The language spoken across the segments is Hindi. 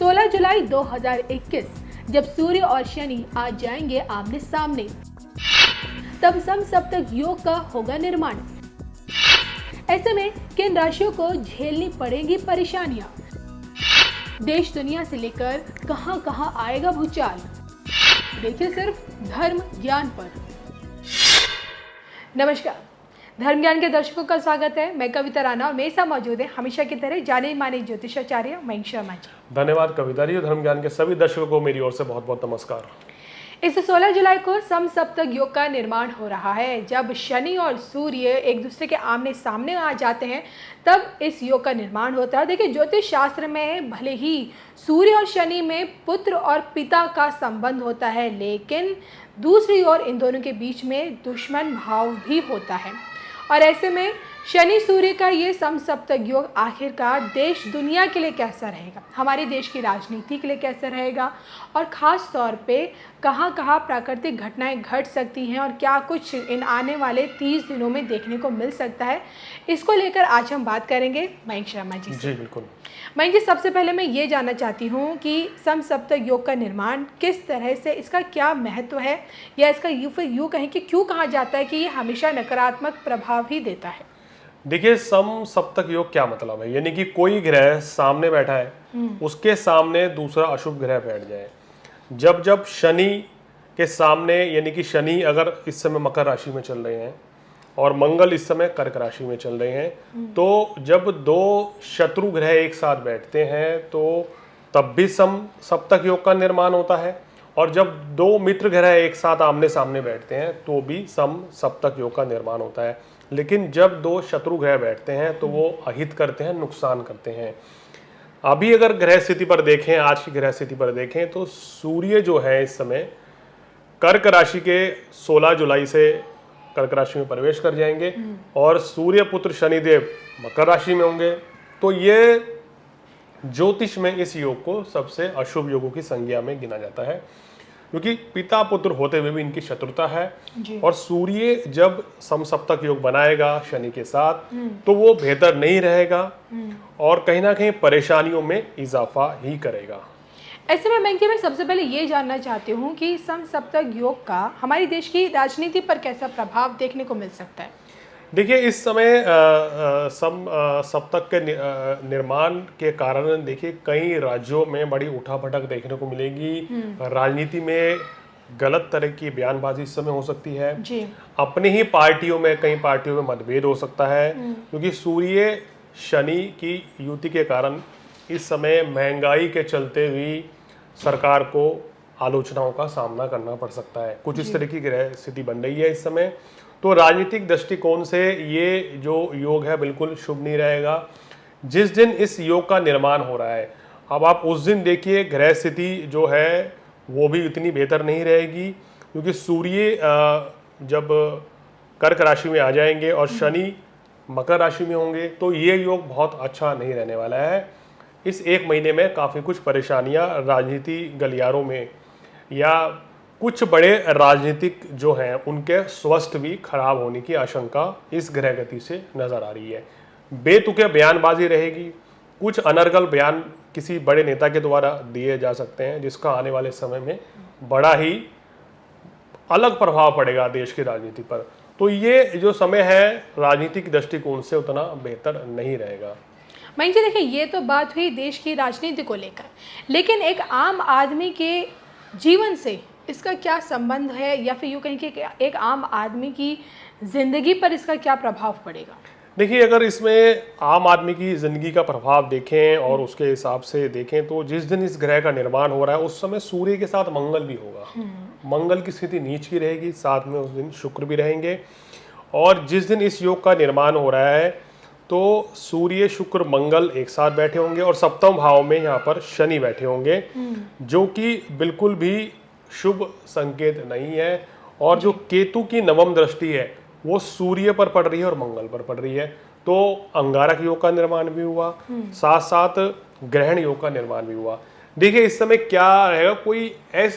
16 जुलाई 2021 जब सूर्य और शनि आ जाएंगे आमने सामने, तब समसप्तक योग का होगा निर्माण। ऐसे में किन राशियों को झेलनी पड़ेगी परेशानियां? देश दुनिया से लेकर कहां कहां आएगा भूचाल? देखिए सिर्फ धर्म ज्ञान पर। नमस्कार, धर्म ज्ञान के दर्शकों का स्वागत है। मैं कविता राणा और मेरे साथ मौजूद है हमेशा की तरह जाने माने ज्योतिषाचार्य मयंक शर्मा जी। धन्यवाद कविता जी। धर्म ज्ञान के सभी दर्शकों को मेरी ओर से बहुत बहुत नमस्कार। इस 16 जुलाई को समसप्तक योग का निर्माण हो रहा है। जब शनि और सूर्य एक दूसरे के आमने सामने आ जाते हैं तब इस योग का निर्माण होता है। देखिए, ज्योतिष शास्त्र में भले ही सूर्य और शनि में पुत्र और पिता का संबंध होता है, लेकिन दूसरी ओर इन दोनों के बीच में दुश्मन भाव भी होता है। और ऐसे में शनि सूर्य का ये समसप्तक योग आखिरकार देश दुनिया के लिए कैसा रहेगा, हमारे देश की राजनीति के लिए कैसा रहेगा, और ख़ास तौर पे कहाँ कहाँ प्राकृतिक घटनाएं घट सकती हैं और क्या कुछ इन आने वाले 30 दिनों में देखने को मिल सकता है, इसको लेकर आज हम बात करेंगे मयंक शर्मा जी से। जी बिल्कुल। मयंक जी, सबसे पहले मैं ये जानना चाहती हूँ कि समसप्तक योग का निर्माण किस तरह से, इसका क्या महत्व है, या इसका यूँ कहें कि क्यों कहा जाता है कि ये हमेशा नकारात्मक प्रभाव ही देता है? देखिए, समसप्तक योग क्या मतलब है, यानी कि कोई ग्रह सामने बैठा है, उसके सामने दूसरा अशुभ ग्रह बैठ जाए। जब जब शनि के सामने, यानी कि शनि अगर इस समय मकर राशि में चल रहे हैं और मंगल इस समय कर्क राशि में चल रहे हैं, तो जब दो शत्रु ग्रह एक साथ बैठते हैं तो तब भी समसप्तक योग का निर्माण होता है, और जब दो मित्र ग्रह एक साथ आमने सामने बैठते हैं तो भी समसप्तक योग का निर्माण होता है। लेकिन जब दो शत्रु ग्रह बैठते हैं तो वो अहित करते हैं, नुकसान करते हैं। अभी अगर ग्रह स्थिति पर देखें, आज की ग्रह स्थिति पर देखें, तो सूर्य जो है इस समय कर्क राशि के 16 जुलाई से कर्क राशि में प्रवेश कर जाएंगे और सूर्य पुत्र शनिदेव मकर राशि में होंगे। तो ये ज्योतिष में इस योग को सबसे अशुभ योगों की संज्ञा में गिना जाता है, क्योंकि पिता पुत्र होते हुए भी इनकी शत्रुता है। और सूर्य जब समसप्तक योग बनाएगा शनि के साथ तो वो बेहतर नहीं रहेगा और कहीं ना कहीं परेशानियों में इजाफा ही करेगा। ऐसे में मैं सबसे पहले ये जानना चाहती हूँ कि समसप्तक योग का हमारे देश की राजनीति पर कैसा प्रभाव देखने को मिल सकता है? देखिए, इस समय समसप्तक के निर्माण के कारण देखिए कई राज्यों में बड़ी उठापटक देखने को मिलेगी। राजनीति में गलत तरह की बयानबाजी इस समय हो सकती है जी। अपनी ही पार्टियों में, कई पार्टियों में मतभेद हो सकता है, क्योंकि सूर्य शनि की युति के कारण इस समय महंगाई के चलते भी सरकार को आलोचनाओं का सामना करना पड़ सकता है। कुछ इस तरह की ग्रह स्थिति बन रही है इस समय। तो राजनीतिक दृष्टिकोण से ये जो योग है बिल्कुल शुभ नहीं रहेगा। जिस दिन इस योग का निर्माण हो रहा है, अब आप उस दिन देखिए ग्रह स्थिति जो है वो भी इतनी बेहतर नहीं रहेगी, क्योंकि सूर्य जब कर्क राशि में आ जाएंगे और शनि मकर राशि में होंगे तो ये योग बहुत अच्छा नहीं रहने वाला है। इस एक महीने में काफ़ी कुछ परेशानियां राजनीति गलियारों में, या कुछ बड़े राजनीतिक जो हैं उनके स्वास्थ्य भी खराब होने की आशंका इस ग्रह गति से नजर आ रही है। बेतुके बयानबाजी रहेगी, कुछ अनर्गल बयान किसी बड़े नेता के द्वारा दिए जा सकते हैं, जिसका आने वाले समय में बड़ा ही अलग प्रभाव पड़ेगा देश की राजनीति पर। तो ये जो समय है राजनीतिक दृष्टिकोण से उतना बेहतर नहीं रहेगा। मयंक जी, देखिए, ये तो बात हुई देश की राजनीति को लेकर, लेकिन एक आम आदमी के जीवन से इसका क्या संबंध है, या फिर यूँ कहें कि एक आम आदमी की जिंदगी पर इसका क्या प्रभाव पड़ेगा? देखिए, अगर इसमें आम आदमी की जिंदगी का प्रभाव देखें और उसके हिसाब से देखें तो जिस दिन इस ग्रह का निर्माण हो रहा है उस समय सूर्य के साथ मंगल भी होगा। मंगल की स्थिति नीच की रहेगी, साथ में उस दिन शुक्र भी रहेंगे। और जिस दिन इस योग का निर्माण हो रहा है तो सूर्य शुक्र मंगल एक साथ बैठे होंगे और सप्तम भाव में यहाँ पर शनि बैठे होंगे, जो कि बिल्कुल भी शुभ संकेत नहीं है। और जो केतु की नवम दृष्टि है वो सूर्य पर पड़ रही है और मंगल पर पड़ रही है, तो अंगारक योग का निर्माण भी हुआ, साथ साथ ग्रहण योग का निर्माण भी हुआ। देखिए, इस समय क्या रहेगा,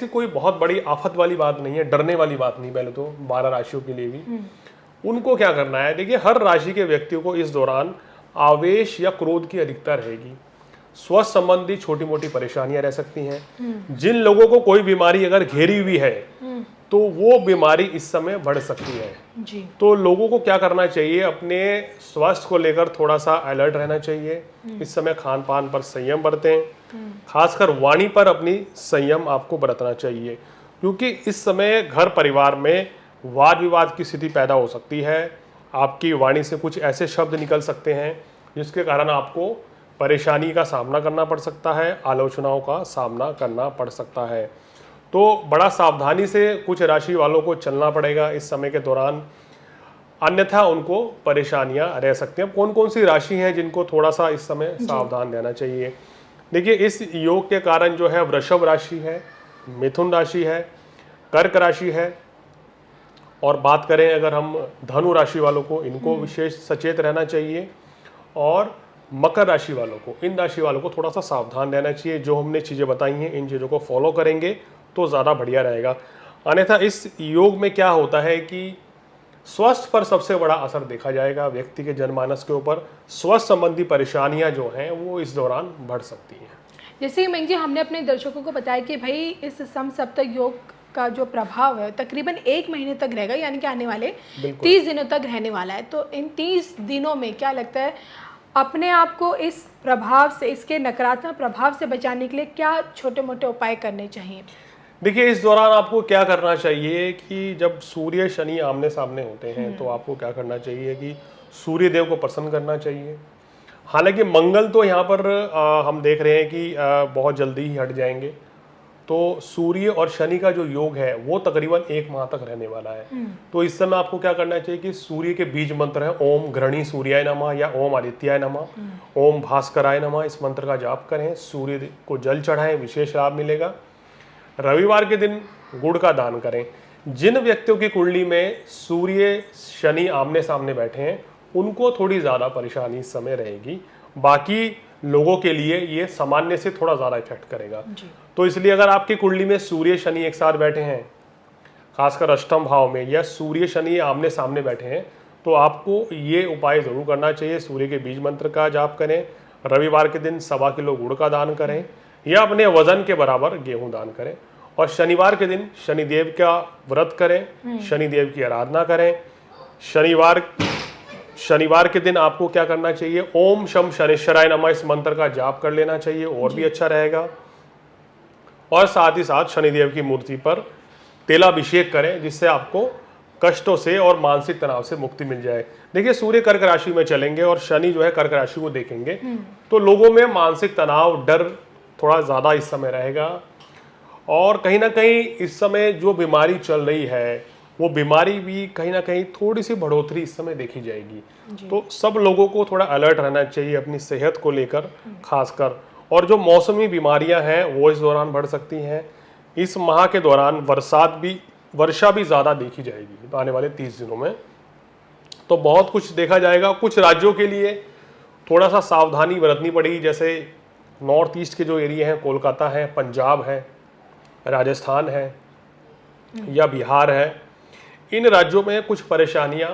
कोई बहुत बड़ी आफत वाली बात नहीं है, डरने वाली बात नहीं। पहले तो 12 राशियों के लिए भी उनको क्या करना है, देखिए हर राशि के व्यक्तियों को इस दौरान आवेश या क्रोध की अधिकता रहेगी। स्वास्थ्य संबंधी छोटी मोटी परेशानियां रह सकती हैं। जिन लोगों को कोई बीमारी अगर घेरी हुई है तो वो बीमारी इस समय बढ़ सकती है जी। तो लोगों को क्या करना चाहिए, अपने स्वास्थ्य को लेकर थोड़ा सा अलर्ट रहना चाहिए। इस समय खान पान पर संयम बरतें, खासकर वाणी पर अपनी संयम आपको बरतना चाहिए, क्योंकि इस समय घर परिवार में वाद विवाद की स्थिति पैदा हो सकती है। आपकी वाणी से कुछ ऐसे शब्द निकल सकते हैं जिसके कारण आपको परेशानी का सामना करना पड़ सकता है, आलोचनाओं का सामना करना पड़ सकता है। तो बड़ा सावधानी से कुछ राशि वालों को चलना पड़ेगा इस समय के दौरान, अन्यथा उनको परेशानियां रह सकती हैं। कौन कौन सी राशि हैं जिनको थोड़ा सा इस समय सावधान रहना चाहिए? देखिए, इस योग के कारण जो है वृषभ राशि है, मिथुन राशि है, कर्क राशि है, और बात करें अगर हम धनु राशि वालों को, इनको विशेष सचेत रहना चाहिए, और मकर राशि वालों को, इन राशि वालों को थोड़ा सा सावधान रहना चाहिए। जो हमने चीज़ें बताई हैं इन चीज़ों को फॉलो करेंगे तो ज़्यादा बढ़िया रहेगा। अन्यथा इस योग में क्या होता है कि स्वास्थ्य पर सबसे बड़ा असर देखा जाएगा, व्यक्ति के जनमानस के ऊपर स्वास्थ्य संबंधी परेशानियां जो हैं वो इस दौरान बढ़ सकती हैं। जैसे कि मैंग जी हमने अपने दर्शकों को बताया कि भाई इस समसप्तक योग का जो प्रभाव है तकरीबन 1 महीने तक रहेगा, यानी कि आने वाले 30 दिनों तक रहने वाला है। तो इन 30 दिनों में क्या लगता है अपने आप को इस प्रभाव से, इसके नकारात्मक प्रभाव से बचाने के लिए क्या छोटे मोटे उपाय करने चाहिए? देखिए, इस दौरान आपको क्या करना चाहिए कि जब सूर्य शनि आमने सामने होते हैं तो आपको क्या करना चाहिए कि सूर्य देव को प्रसन्न करना चाहिए। हालांकि मंगल तो यहाँ पर हम देख रहे हैं कि बहुत जल्दी ही हट जाएंगे, तो सूर्य और शनि का जो योग है वो तकरीबन 1 माह तक रहने वाला है। तो इस समय आपको क्या करना चाहिए कि सूर्य के बीज मंत्र है ओम घृणी सूर्याय नमः या ओम आदित्याय नमः, ओम भास्कराय नमः, इस मंत्र का जाप करें, सूर्य को जल चढ़ाएं, विशेष लाभ मिलेगा। रविवार के दिन गुड़ का दान करें। जिन व्यक्तियों की कुंडली में सूर्य शनि आमने सामने बैठे हैं उनको थोड़ी ज़्यादा परेशानी इस समय रहेगी, बाकी लोगों के लिए ये सामान्य से थोड़ा ज़्यादा इफेक्ट करेगा। तो इसलिए अगर आपकी कुंडली में सूर्य शनि एक साथ बैठे हैं, खासकर अष्टम भाव में, या सूर्य शनि आमने सामने बैठे हैं, तो आपको ये उपाय ज़रूर करना चाहिए। सूर्य के बीज मंत्र का जाप करें, रविवार के दिन 1.25 किलो गुड़ का दान करें या अपने वजन के बराबर गेहूं दान करें, और शनिवार के दिन शनिदेव का व्रत करें, शनिदेव की आराधना करें। शनिवार के दिन आपको क्या करना चाहिए, ओम शम शनिश्चराय नमः, इस मंत्र का जाप कर लेना चाहिए, और भी अच्छा रहेगा। और साथ ही साथ शनिदेव की मूर्ति पर तेलाभिषेक करें, जिससे आपको कष्टों से और मानसिक तनाव से मुक्ति मिल जाए। देखिए, सूर्य कर्क राशि में चलेंगे और शनि जो है कर्क राशि को देखेंगे, तो लोगों में मानसिक तनाव, डर थोड़ा ज़्यादा इस समय रहेगा, और कहीं ना कहीं इस समय जो बीमारी चल रही है वो बीमारी भी कहीं ना कहीं थोड़ी सी बढ़ोतरी इस समय देखी जाएगी। तो सब लोगों को थोड़ा अलर्ट रहना चाहिए अपनी सेहत को लेकर खासकर, और जो मौसमी बीमारियां हैं वो इस दौरान बढ़ सकती हैं। इस माह के दौरान वर्षा भी ज़्यादा देखी जाएगी तो आने वाले 30 दिनों में, तो बहुत कुछ देखा जाएगा। कुछ राज्यों के लिए थोड़ा सा सावधानी बरतनी पड़ेगी, जैसे नॉर्थ ईस्ट के जो एरिया हैं, कोलकाता है, पंजाब है, राजस्थान है या बिहार है, इन राज्यों में कुछ परेशानियां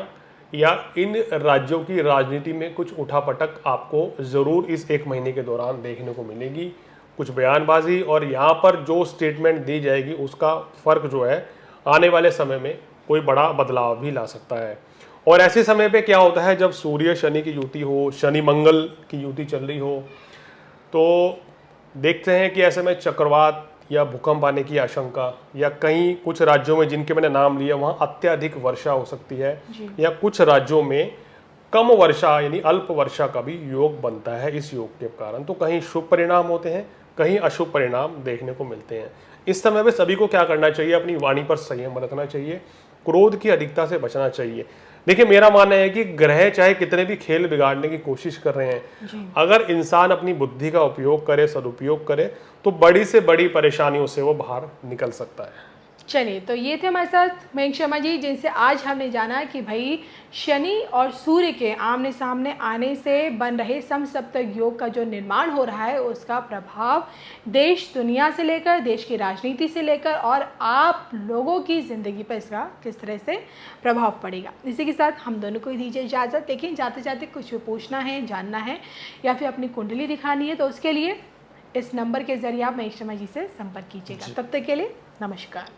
या इन राज्यों की राजनीति में कुछ उठापटक आपको ज़रूर इस 1 महीने के दौरान देखने को मिलेगी। कुछ बयानबाजी और यहाँ पर जो स्टेटमेंट दी जाएगी उसका फ़र्क जो है आने वाले समय में कोई बड़ा बदलाव भी ला सकता है। और ऐसे समय पे क्या होता है, जब सूर्य शनि की युति हो, शनि मंगल की युति चल रही हो, तो देखते हैं कि ऐसे में चक्रवात या भूकंप आने की आशंका, या कहीं कुछ राज्यों में जिनके मैंने नाम लिया वहाँ अत्यधिक वर्षा हो सकती है, या कुछ राज्यों में कम वर्षा यानी अल्प वर्षा का भी योग बनता है इस योग के कारण। तो कहीं शुभ परिणाम होते हैं, कहीं अशुभ परिणाम देखने को मिलते हैं। इस समय में सभी को क्या करना चाहिए, अपनी वाणी पर संयम रखना चाहिए, क्रोध की अधिकता से बचना चाहिए। देखिए, मेरा मानना है कि ग्रह चाहे कितने भी खेल बिगाड़ने की कोशिश कर रहे हैं, अगर इंसान अपनी बुद्धि का उपयोग करे, सदुपयोग करे, तो बड़ी से बड़ी परेशानियों से वो बाहर निकल सकता है। चलिए, तो ये थे हमारे साथ मयंक शर्मा जी, जिनसे आज हमने जाना कि भाई शनि और सूर्य के आमने सामने आने से बन रहे समसप्तक योग का जो निर्माण हो रहा है उसका प्रभाव देश दुनिया से लेकर देश की राजनीति से लेकर और आप लोगों की ज़िंदगी पर इसका किस तरह से प्रभाव पड़ेगा। इसी के साथ हम दोनों को दीजिए इजाज़त। लेकिन जाते जाते कुछ भी पूछना है, जानना है या फिर अपनी कुंडली दिखानी है तो उसके लिए इस नंबर के ज़रिए आप मयंक शर्मा जी से संपर्क कीजिएगा। तब तक के लिए नमस्कार।